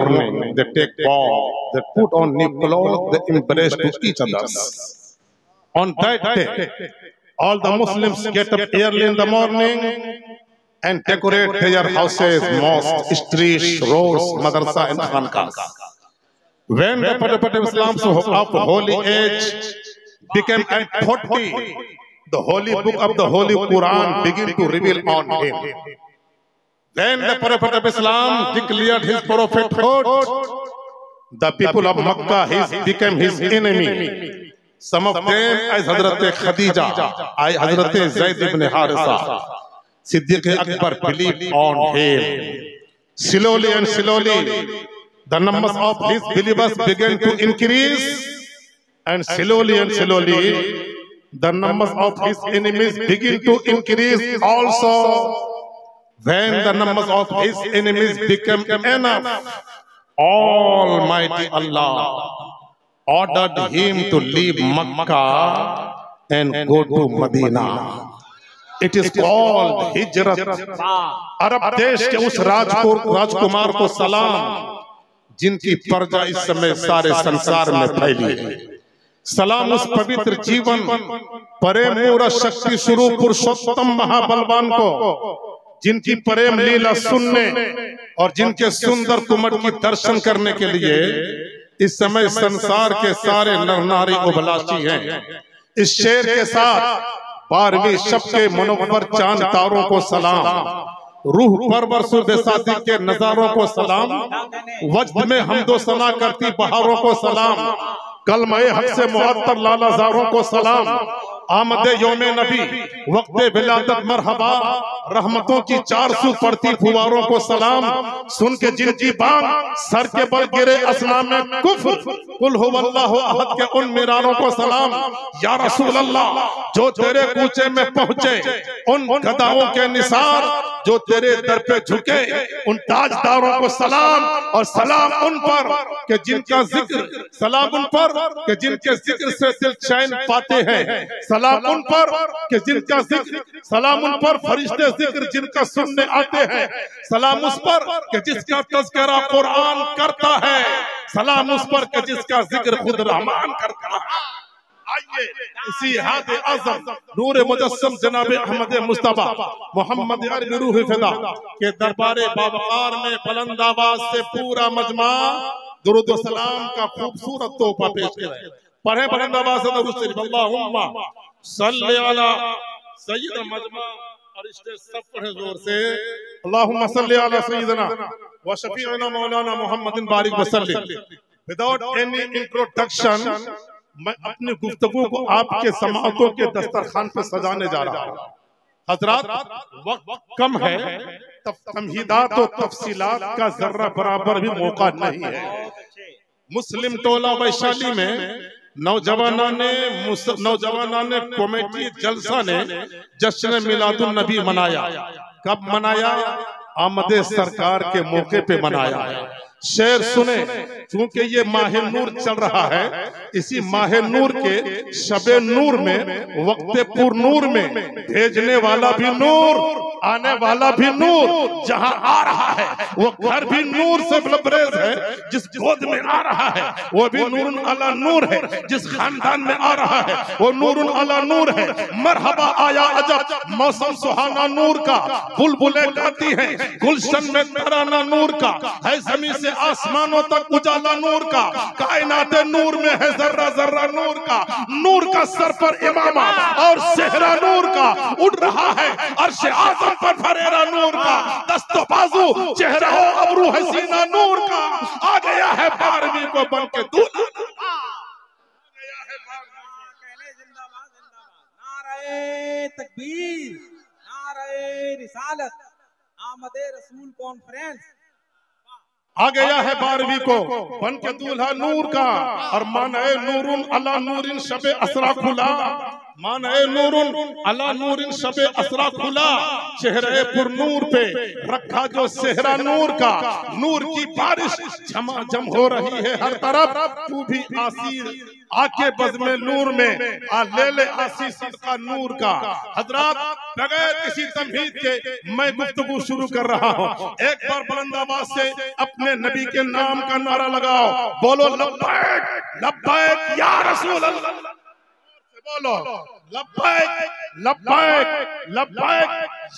mourning, they take vow, they put on new clothes, they embrace to each other. On that day, all the Muslims get up early in the morning and decorate their houses, mosques, streets, roads, madrasa and khankas. When the Prophet of Islam of holy age became at 40, the holy book of the Holy Quran began to reveal on him. When the Prophet of Islam declared his prophethood, the people of Makkah became his enemy. Some of them, as Hazrat Khadija, as Hazrat Zayd ibn Harisa, Siddiq Akbar, believed on him. Slowly and slowly, the numbers of his believers began to increase, and slowly, the numbers of his enemies began to increase also. When the numbers of his enemies became enough, Almighty Allah ordered him to leave Makkah and go to Medina. It is called Hijrat. अरब देश के उस राजकुमार को सलाम जिनकी प्रजा इस समय सारे संसार में फैली है। सलाम उस पवित्र जीवन प्रेम मूर्त शक्ति स्वरूप पुरुषोत्तम महाबलवान को, जिनकी प्रेम लीला सुनने और जिनके सुंदर कुमट की दर्शन करने के लिए इस समय संसार के सारे नर नारी अभिलाषी हैं। इस शेर के साथ 12वीं शब के मुनव्वर चांद तारों को सलाम, रूह परवर सुबह के नजारों को सलाम, वजद में हमदो सना करती बहारों को सलाम, कलमे हक से मुअत्तर लालाजारों को सलाम, आमदे योमे नबी वक्ते विलादत मरहबा, रहमतों की 400 पड़ती फुवारों को सलाम, सुन के जिनकी बांग सर के बल गिरे असना में कुफ्र, कुल हुवल्लाहु अहद के उन मीरारों को सलाम। या रसूल अल्लाह, जो तेरे कूचे में पहुंचे उन गदाओं के निसार, जो तेरे दर पे झुके उन ताजदारों को सलाम, और सलाम उन पर कि जिनका जिक्र, सलाम उन पर कि जिनके जिक्र से दिल चैन पाते हैं, सलाम उन पर कि जिनका जिक्र, सलाम उन पर फरिश्ते जिक्र जिनका सुनने आते हैं, सलाम उस पर कि जिसका तज़किरा कुरान करता है, सलाम उस पर कि जिसका जिक्र खुद रहमान करता है। आइए इसी हाथ आज़म नूर मुजस्सम जनाब अहमद मुस्तफा मोहम्मद अरबी रूह फिदा के दरबारे बावकार में बुलंद आवाज से पूरा मजमा दुरूद व सलाम का खूबसूरत तोहफा पेश करें। पढ़े बुलंद आवाज से दुरूद शरीफ, अल्लाहुम्मा सल्ली अला सय्यिदना मजमा, और इससे सब पढ़े जोर से, अल्लाहुम्मा सल्ली अला सय्यिदना व शफीअना मौलाना मुहम्मदिन बारिक वसल्लम। विदाउट एनी इंट्रोडक्शन मैं अपनी गुफ्तगू को आपके समाअतों के दस्तरखान पर सजाने जा रहा हूँ। हजरात, वक्त कम है, तमहीदात और तफसीलात का जर्रा बराबर भी मौका नहीं है। मुस्लिम टोला वैशाली में नौजवाना ने कमेटी जलसा ने जश्न मिलादुन नबी मनाया। कब मनाया? आमदे सरकार के मौके पे मनाया। शेर सुने, क्योंकि ये माहे नूर चल रहा है, इसी माहे नूर के शबे नूर में, वक्ते पुर नूर में भेजने वाला भी नूर, आने वाला भी नूर, जहां आ रहा है वो घर भी नूर से लबरेज है, जिस गोद में आ रहा है वो भी नूरुन अला नूर है, जिस खानदान में आ रहा है वो नूरुन अला नूर है। मरहबा आया अजब मौसम सुहाना नूर का, बुलबुलें गाती हैं गुलशन में तराना नूर का, है जमीन से आसमानों तक उजाला नूर का, कायनात नूर में है जर्रा जर्रा नूर का सर पर इमामा और सेहरा नूर का, उड़ रहा है अर्श आज़म पर फरेरा नूर का, दस्तो बाजू चेहरा हो अबरू हसीना नूर का, आ गया है 12वीं को बन के दूल्हा, नारे तकबीर, नारे रिसालत, आमदे रसूल कॉन्फ्रेंस। आ गया है 12वीं को बन के दूल्हा नूर का, और माने नूरुन अला नूरिन शबे असरा खुला, माने नूरुन अला नूरिन शबे असरा खुला, चेहरे पुर नूर पे रखा जो सेहरा नूर का। नूर की बारिश झमाझम हो रही है हर तरफ, तू भी आसीर आके बज़्म नूर में आ ले ले आसी सदका नूर का। हजरात, बगैर किसी तमहीद के मैं गुफ्तगू शुरू कर रहा हूँ। एक बार बुलंद आवाज से अपने नबी के नाम का नारा लगाओ, बोलो लब्बैक लब्बैक या रसूल अल्लाह। बोलो लब्बैक लब्बैक लब्बैक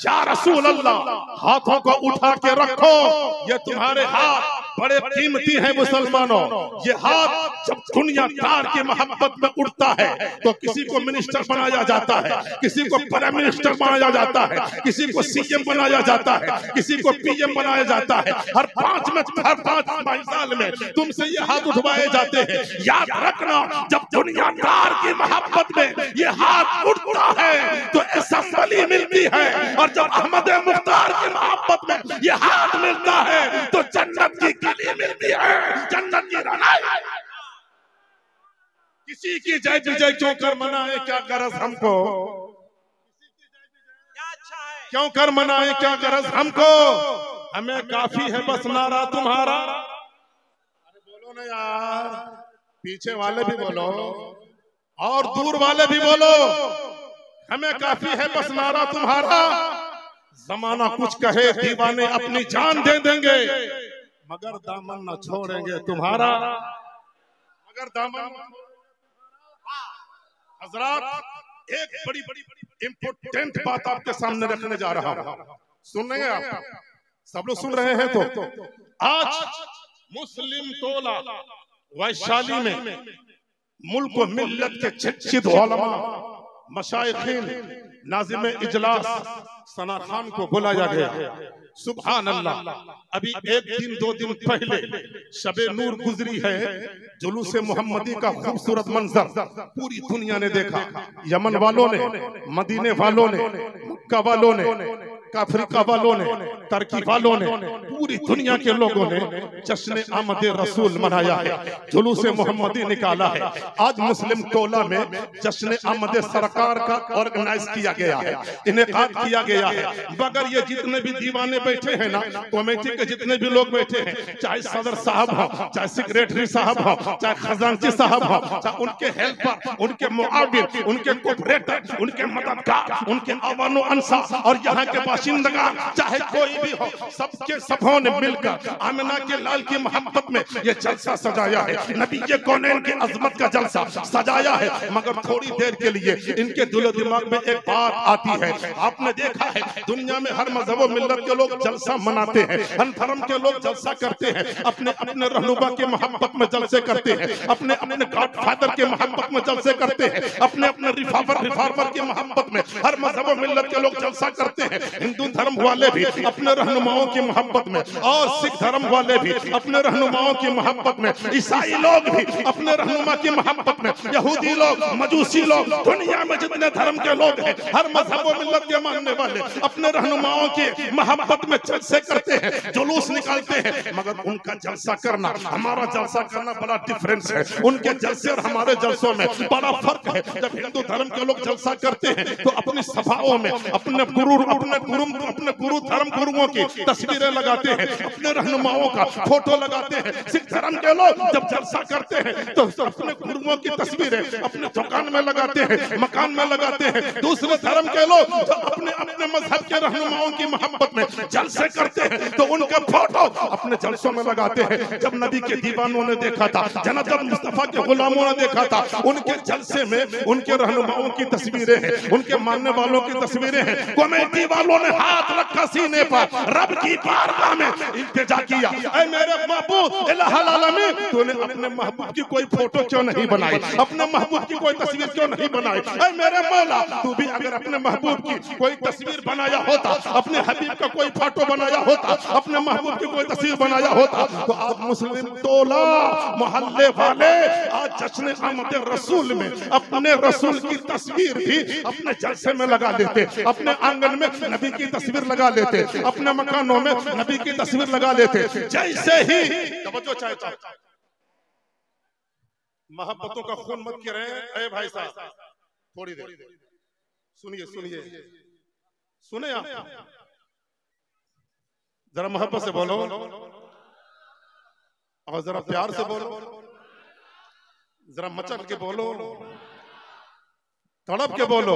या रसूल अल्लाह। हाथों को उठा के रखो, ये तुम्हारे हाथ बड़े कीमती हैं मुसलमानों। ये हाथ जब दुनियादार की मोहब्बत में उठता है तो किसी को मिनिस्टर बनाया जाता है, किसी को प्राइम मिनिस्टर बनाया जाता है, किसी को सीएम बनाया जाता है, किसी को पीएम बनाया जाता है। हर 5 साल में तुमसे ये हाथ उठवाए जाते हैं। याद रखना, जब दुनियादार की मोहब्बत में ये हाथ उठता है तो असेंबली मिलती है, और जब अहमद मुख्तार की मोहब्बत में ये हाथ मिलता है तो जन्नत की गली मिलती है, जन्नत की रानाई। किसी की जय विजय क्यों कर मनाए, क्या गरज हमको, क्यों कर मनाए, क्या गरज हमको। हमें काफी है बस नारा तुम्हारा। अरे बोलो ना यार, पीछे वाले भी बोलो और दूर वाले भी बोलो। हमें काफी है बस नारा तुम्हारा। जमाना कुछ कहे, दीवाने अपनी जान दे देंगे, मगर दामन न छोड़ेंगे तुम्हारा, मगर दामन। हजरात, एक बड़ी इंपोर्टेंट बात आपके सामने रखने जा रहा हूं, सुनेंगे आप? सब लोग सुन रहे हैं? तो आज मुस्लिम टोला वैशाली में मुल्क व मिल्लत के चित उलमा, मशाइखीन, नाज़िम इजलास सना खान को बुलाया गया। सुभान अल्लाह। अभी 1 दिन 2 दिन पहले शबे नूर गुजरी है। जुलूस मोहम्मदी का खूबसूरत मंजर पूरी दुनिया ने देखा। यमन वालों ने, मदीने वालों ने, मक्का वालों ने, अफ्रीका वालों ने, तुर्की वालों ने, पूरी दुनिया के लोगों ने जश्न आमद रसूल मनाया है, जुलूस मोहम्मदी निकाला है। आज मुस्लिम टोला में जश्न आमद सरकार का ऑर्गेनाइज किया गया है, इनेकाद किया गया है। मगर ये जितने भी दीवाने बैठे हैं ना, कमेटी के जितने भी लोग बैठे हैं, चाहे सदर साहब हो, चाहे सेक्रेटरी साहब हो, चाहे खजांची साहब हो, चाहे उनके हेल्पर, उनके मुआविन, उनके कोऑपरेटर, उनके मददगार, उनके अवानो अंसार और यहाँ के बाशिंदगा, चाहे कोई भी हो, सबके सबों ने मिलकर आमिना के लाल की मोहब्बत में ये जलसा सजाया है। नबी के कौनैन की अजमत का जलसा सजाया है। मगर थोड़ी देर के लिए इनके दिलो दिमाग में एक बात आती है। आपने देखा है दुनिया में हर मजहब और मिल्लत के लोग जलसा मनाते हैं, हर धर्म के लोग जलसा करते हैं, अपने अपने रहनुमा के मोहब्बत में जलसे करते हैं, अपने अपने गॉडफादर के मोहब्बत में जलसे करते हैं, अपने अपने रिफॉर्मर की मोहब्बत में हर मजहब और मिल्लत के लोग जलसा करते हैं। हिंदू धर्म वाले भी अपने रहनुमाओं की मोहब्बत में, और सिख धर्म वाले भी अपने रहनुमाओं की मोहब्बत में, ईसाई लोग भी अपने रहनुमा की मोहब्बत में, यहूदी लोग, मजूसी लोग, दुनिया में जितने धर्म के लोग हैं, हर मजहब और मिल्लत के मानने वाले अपने रहनुमाओं की मोहब्बत में जलसे करते हैं, जुलूस निकालते हैं। मगर उनका जलसा करना, हमारा जलसा करना बड़ा डिफरेंस है। उनके जलसे और हमारे जलसों में बड़ा फर्क है। जब हिंदू धर्म के लोग जलसा करते हैं तो अपनी सभाओं में अपने गुरु धर्म गुरुओं की तस्वीरें लगाते हैं, अपने रहनुमाओं का फोटो लगाते हैं। सिख धर्म के लोग जब जलसा करते हैं तो अपने गुरुओं की तस्वीरें अपने दुकान में लगाते हैं, मकान में लगाते हैं। दूसरे धर्म के लोग जो अपने अपने मजहब के रहनुमाओं की मोहब्बत में जलसे करते हैं तो उनका फोटो अपने जलसों में लगाते हैं। जब नबी के दीवानों ने देखा था, जनाब मुस्तफा के गुलामों ने देखा था, उनके जलसे में उनके रहनुमाओं की तस्वीरें हैं, उनके मानने वालों की तस्वीरें हैं। कमेटी वालों ने हाथ रखा सीने पर, रब की बारगाह में इल्तिजा किया, ऐ मेरे महबूब इलाहुल आलमीन, तूने अपने महबूब की कोई फोटो क्यों नहीं बनाई, अपने महबूब की कोई तस्वीर क्यों नहीं बनाई। ऐ मेरे मौला, तू भी अगर अपने महबूब की कोई तस्वीर बनाया होता, अपने हबीब का कोई फोटो बनाया होता, अपने महबूब की कोई तस्वीर बनाया होता, तो आज मुस्लिम टोला मोहल्ले वाले आज जश्न आमद रसूल में अपने रसूल की तस्वीर भी अपने जलसे में लगा लेते, अपने आंगन में नबी की तस्वीर लगा लेते, अपने मकानों में नबी की तस्वीर लगा लेते। जैसे ही तवज्जो चाहता, मोहब्बतों का खून मत गिरे ऐ भाई साहब, थोड़ी देर सुनिए सुनिए सुने आप, जरा मोहब्बत से बोलो और जरा प्यार से बोलो, जरा मचल के बोलो, तड़प के बोलो।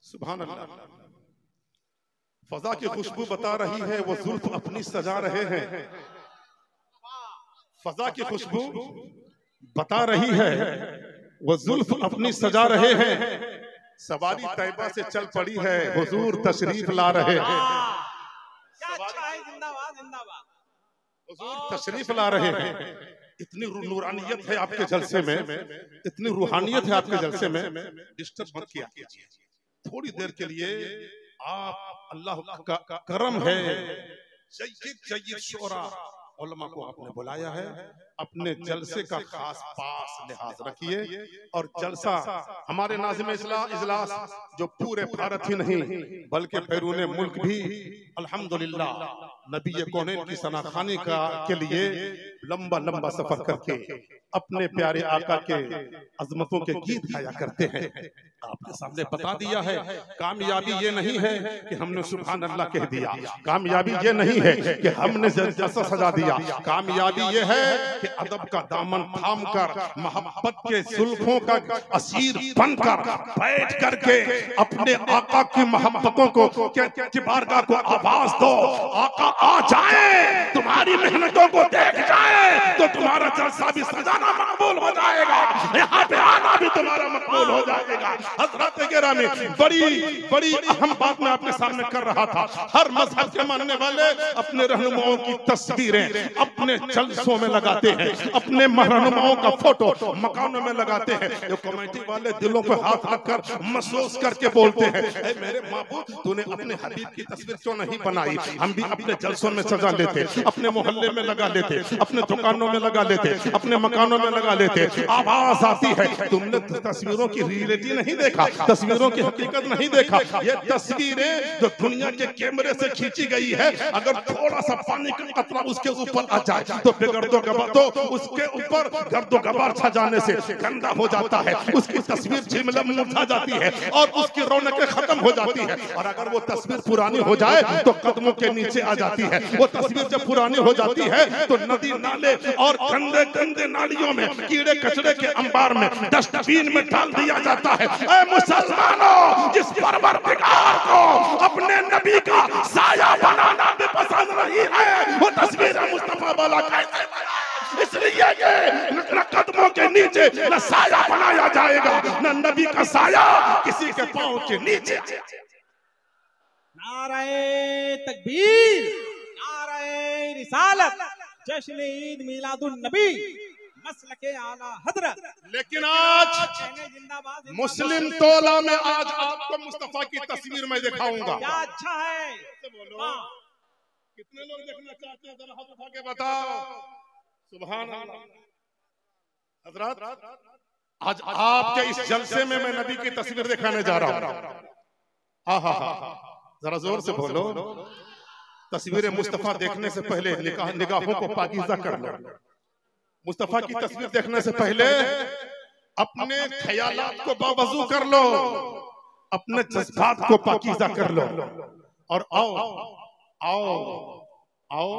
सुभान अल्लाह। फजा की खुशबू बता रही है वो जुल्फ अपनी सजा रहे हैं। फजा की खुशबू बता रही है वो जुल्फ अपनी सजा रहे हैं। सवारी तैयबा से चल पड़ी है हुजूर तशरीफ ला रहे हैं। हुजूर तशरीफ ला रहे हैं। इतनी नूरानियत है आपके जलसे में, इतनी रूहानियत है आपके जलसे में। डिस्टर्ब मत किया कीजिए थोड़ी देर के लिए। आप अल्लाह का करम है। सय्यद शोरा उलमा को आपने बुलाया है, अपने जलसे का खास पास लिहाज रखिए। और जलसा हमारे नाज़िम इजलास जो पूरे भारत ही नहीं बल्कि बैरून मुल्क भी अल्हम्दुलिल्लाह नबी कौनैन की सनाखानी के लिए लंबा लंबा सफर करके अपने प्यारे आका के अजमतों के गीत गाया करते हैं। आपके सामने बता दिया है कामयाबी ये नहीं है कि हमने सुभान अल्लाह कह दिया, कामयाबी ये नहीं है कि हमने जलसा सजा दिया। कामयाबी ये है कि अदब का दामन थाम कर मोहब्बत के जुल्फों का असीर बनकर बैठ करके अपने आका की मोहब्बतों को की बारगाह को आवाज दो। आका आ जाए, तुम्हारी मेहनतों को देख जाए तो तुम्हारा जलसा भी सजाना मकबूल हो जाएगा, यहाँ पे आना भी तुम्हारा मकबूल हो जाएगा। हज़रत गिरामी बड़ी अहम बात मैं आपके सामने कर रहा था। हर मजहब के मानने वाले अपने रहनुमाओं की तस्वीरें अपने जलसों में लगाते हैं, अपने रहनुमाओं का फोटो मकानों में लगाते हैं। ये कमेटी वाले दिलों पे हाथ रखकर महसूस करके बोलते हैं, ऐ मेरे महबूब तूने अपने हबीब की तस्वीर क्यों नहीं बनाई? हम भी अपने जलसों में सजा लेते, अपने मोहल्ले में लगा लेते, अपने दुकानों में लगा लेते, अपने मकानों में लगा लेते। आवाज आती है तुमने तस्वीरों की रियलिटी नहीं देखा, तस्वीरों की हकीकत नहीं देखा। ये तस्वीरें जो दुनिया के कैमरे से खींची गई है, अगर थोड़ा सा पानी का कतरा उसके ऊपर आ जाए तो बेगर्दो गबार तो उसके ऊपर गर्दो गबार छा जाने से गंदा हो जाता है, उसकी तस्वीर झिलमिल मुरझा जाती है और उसकी रौनकें खत्म हो जाती है। और अगर वो तस्वीर पुरानी हो जाए तो कदमों के नीचे आ जाती है। वो तस्वीर जब पुरानी हो जाती है तो नदी नाले और गंदे गंदे नालियों में कीड़े कचरे के अंबार में डस्टबिन में डाल दिया जाता है। ऐ मुसलमानों, जिस परवरदिगार को अपने नबी का साया बनाना भी पसंद नहीं है, वो तस्वीर मुस्तफा वाला कैसे बना? इसलिए कि न कदमों के नीचे न साया बनाया जाएगा, न नबी का साया किसी के पांव के नीचे। नारे तकबीर, नारे रिसालत, जश्न ईद मिलादुन नबी, मसलके आला हजरत। लेकिन आज मुस्लिम तोला में आज आपको मुस्तफा की तस्वीर में दिखाऊंगा। क्या अच्छा है, कितने लोग देखना चाहते हैं जरा हाथ उठा के बताओ। सुभान अल्लाह। हजरत आज आपके इस जलसे में मैं नबी की तस्वीर दिखाने जा रहा हूँ। आहा जरा जोर से बोलो। तस्वीर मुस्तफा देखने से पहले निगाहों को पाकीज़ा कर लो। मुस्तफा की तस्वीर देखने से पहले अपने ख्यालात को बावजू कर लो, अपने जज्बात को पाकीज़ा कर लो और आओ आओ आओ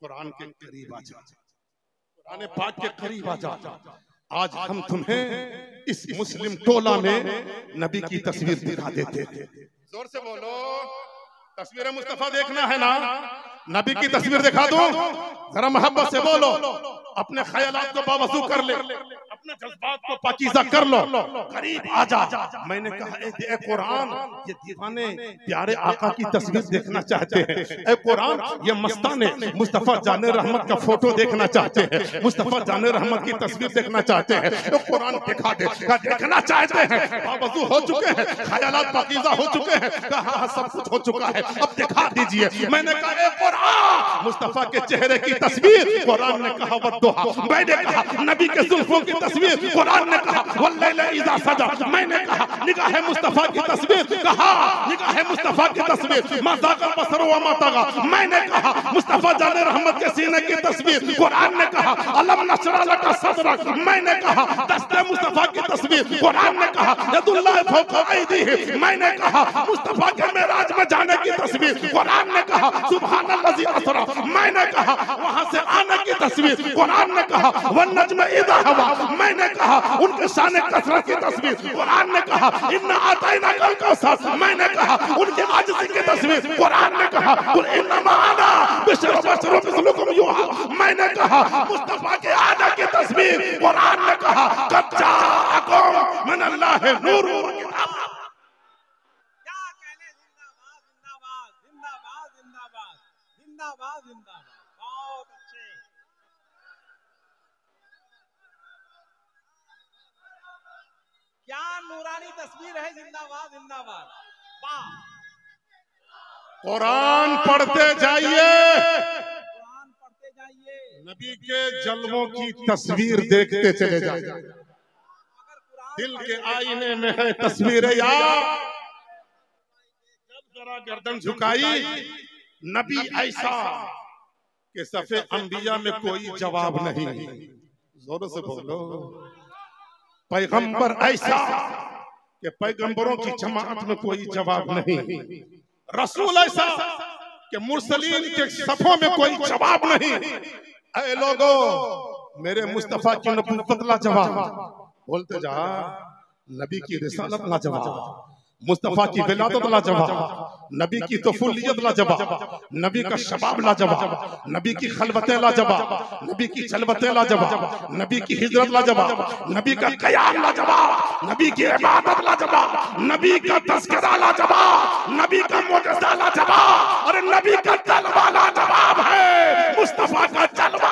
कुरान के करीब आ जाओ, कुरान पाक के करीब आ जाओ। आज हम तुम्हें इस मुस्लिम टोला में नबी की तस्वीर दिखा देते हैं। जोर से बोलो। तस्वीर मुस्तफा देखना है ना? नबी की तस्वीर दिखा दो, जरा मोहब्बत से बोलो। अपने ख्यालात को बावजू कर ले, अपने जज्बात को पाकीज़ा कर लो, करीब आ जा। मैंने कहा ए कुरान, ये दीवाने प्यारे आका की तस्वीर देखना चाहते हैं। ए कुरान, ये मस्ताने मुस्तफा जाने रहमत का फोटो देखना चाहते हैं, मुस्तफा जाने रहमत की तस्वीर देखना चाहते हैं। तो कुरान दिखा दे। देखना चाहते हैं, बावजू हो चुके हैं, ख्यालात पाकीज़ा हो चुके हैं, कहा सब कुछ हो चुका है, अब दिखा दीजिए। मैंने कहा ए कुरान, मुस्तफा के चेहरे की तस्वीर, कुरान ने कहा वद्दुहा। मैंने कहा नबी के जुल्फों की तस्वीर, कुरान ने कहा वल्लैल इज़ा सजा। मैंने कहा निगाह मुस्तफा की तस्वीर, कहा निगाह मुस्तफा की तस्वीर, मा ज़ाग़ल बसर व मा तग़ा। मैंने कहा मुस्तफा जाने रहमत के सीने की तस्वीर, कुरान ने कहा अलम नशरह लका सदरक। मैंने कहा दस्ते मुस्तफा की तस्वीर, कुरान ने कहा यदुल्लाहि फौक़ा ऐदीहिम। मैंने कहा मुस्तफा के मेराज में जाने की तस्वीर, कुरान ने कहा सुब्हानल्लज़ी असरा। मैंने कहा वहां से आने की तस्वीर, कुरान ने कहा वन्नज्म इज़ा हवा। मैंने कहा उनके शान कसरत की तस्वीर, कुरान ने कहा इन्ना आतैना कल कौसर। मैंने कहा उनके आजिज़ी की तस्वीर, कुरान ने कहा कुल इन्नमा अना बशरुम मिस्लुकुम युहा। मैंने कहा मुस्तफा के आने की तस्वीर, कुरान ने कहा कद जाअकुम मिनल्लाहि नूर व किताब। क्या कहने, जिंदाबाद जिंदाबाद जिंदाबाद जिंदाबाद जिंदाबाद जिंदाबाद। बहुत अच्छे। क्या नूरानी तस्वीर है, जिंदाबाद जिंदाबाद। वाह, कुरान पढ़ते जाइए, कुरान पढ़ते जाइए। नबी के जलवों की तस्वीर देखते चले जाइए। अगर कुरान दिल के आईने में है तस्वीर यार। जब जरा गर्दन झुकाई, नबी ऐसा कि सफे अंबिया में कोई जवाब नहीं। जोरों से बोलो। पैगंबर ऐसा कि पैगंबरों की जमात में कोई जवाब नहीं। रसूल ऐसा कि मुरसलीन के सफों में कोई जवाब नहीं। ऐ लोगो, मेरे मुस्तफा की नबूवत लाजवाब, बोलते जा। नबी की रिसालत लाजवाब, मुस्तफा की विलादत लाजवाब, नबी की तफुल्लियत लाजवाब, नबी का शबाब लाजवाब, नबी की खलवतें लाजवाब, नबी की चलवतें लाजवाब, नबी की हिजरत लाजवाब, नबी का क़याम लाजवाब, नबी की इबादत लाजवाब, नबी का तज़किरा लाजवाब, नबी का मुअजिज़ा लाजवाब, और नबी का जलवा लाजवाब है। मुस्तफा का जलवा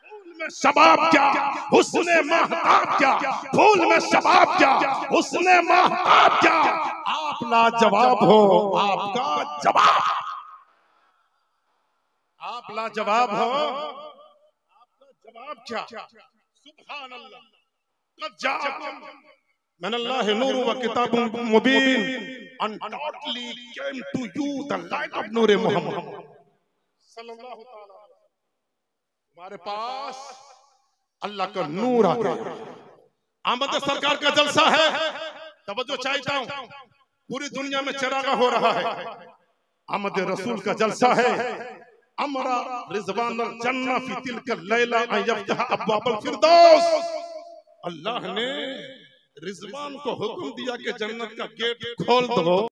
फूल में शबाब क्या, हुस्ने महताब क्या, फूल में शबाब क्या, हुस्ने महताब क्या। आप लाजवाब हो, आपका जवाब। आप लाजवाब हो, आपका जवाब क्या। सुभान अल्लाह। क़द जाअकुम मिनल्लाहि नूरुन व किताबुम मुबीन। Undoubtedly came to you the light of नूर मोहम्मद सल्लल्लाहु अलैहि वसल्लम। हमारे पास अल्लाह का नूर आ गया। आमद सरकार का जलसा है, तवज्जो चाहता हूं। पूरी दुनिया में चरागा हो रहा है। आमद रसूल का जलसा है। अमरा रिजवानुल जन्नह फी तिलकल लैला अन यफ्तह अब्वाबुल फिरदौस। अल्लाह ने रिजवान को हुक्म दिया कि जन्नत का गेट खोल दो।